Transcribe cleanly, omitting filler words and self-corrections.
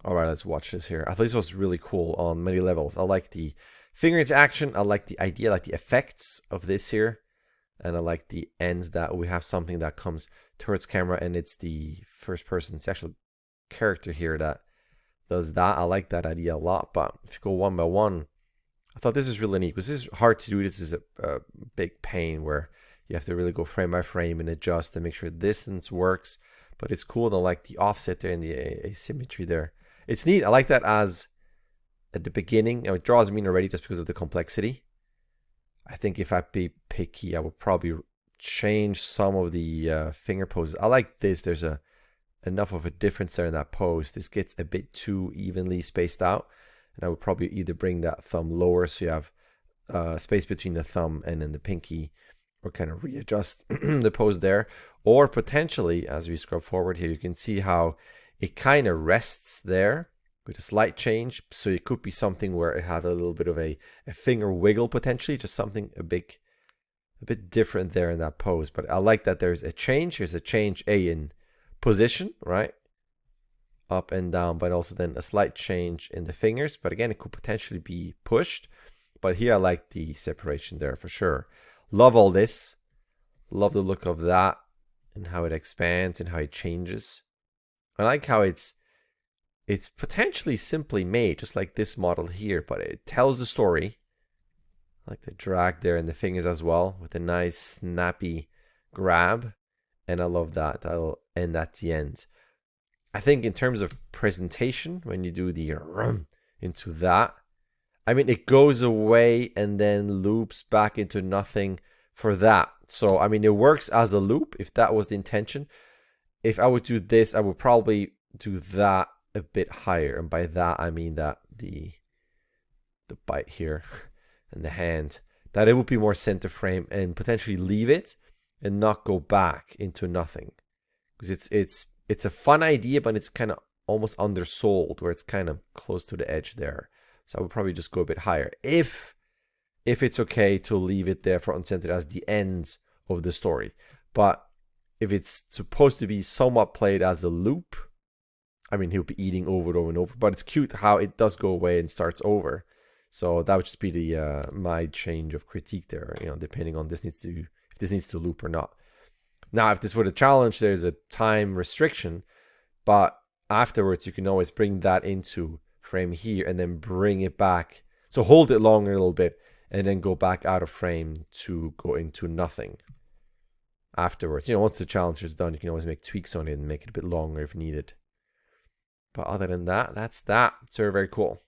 All right, let's watch this here. I thought this was really cool on many levels. I like the finger interaction. I like the idea, I like the effects of this here. And I like the ends that we have something that comes towards camera and it's the first person, it's the actual character here that does that. I like that idea a lot. But if you go one by one, I thought this is really neat because this is hard to do. This is a big pain where you have to really go frame by frame and adjust and make sure distance works. But it's cool. I like the offset there and the asymmetry there. It's neat. I like that as at the beginning. It draws me in already just because of the complexity. I think if I'd be picky, I would probably change some of the finger poses. I like this. There's enough of a difference there in that pose. This gets a bit too evenly spaced out. And I would probably either bring that thumb lower so you have space between the thumb and then the pinky, or kind of readjust the pose there. Or potentially, as we scrub forward here, you can see how it kind of rests there with a slight change. So it could be something where it had a little bit of a finger wiggle potentially, just something a bit different there in that pose. But I like that there's a change. There's a change in position, right? Up and down, but also then a slight change in the fingers. But again, it could potentially be pushed. But here I like the separation there for sure. Love all this. Love the look of that and how it expands and how it changes. I like how it's potentially simply made, just like this model here, but it tells the story. I like the drag there in the fingers as well with a nice snappy grab. And I love that. That'll end at the end. I think in terms of presentation, when you do the into that, I mean, it goes away and then loops back into nothing for that. So, I mean, it works as a loop if that was the intention. If I would do this, I would probably do that a bit higher. And by that, I mean that the bite here and the hand, that it would be more center frame and potentially leave it and not go back into nothing. Because it's a fun idea, but it's kind of almost undersold where it's kind of close to the edge there. So I would probably just go a bit higher if it's okay to leave it there front and center as the end of the story. But if it's supposed to be somewhat played as a loop, I mean, he'll be eating over and over and over. But it's cute how it does go away and starts over. So that would just be the my change of critique there, depending on if this needs to loop or not. Now, if this were the challenge, there's a time restriction, but afterwards you can always bring that into frame here and then bring it back. So hold it longer a little bit and then go back out of frame to go into nothing afterwards. Once the challenge is done, you can always make tweaks on it and make it a bit longer if needed. But other than that, that's that. It's very, very cool.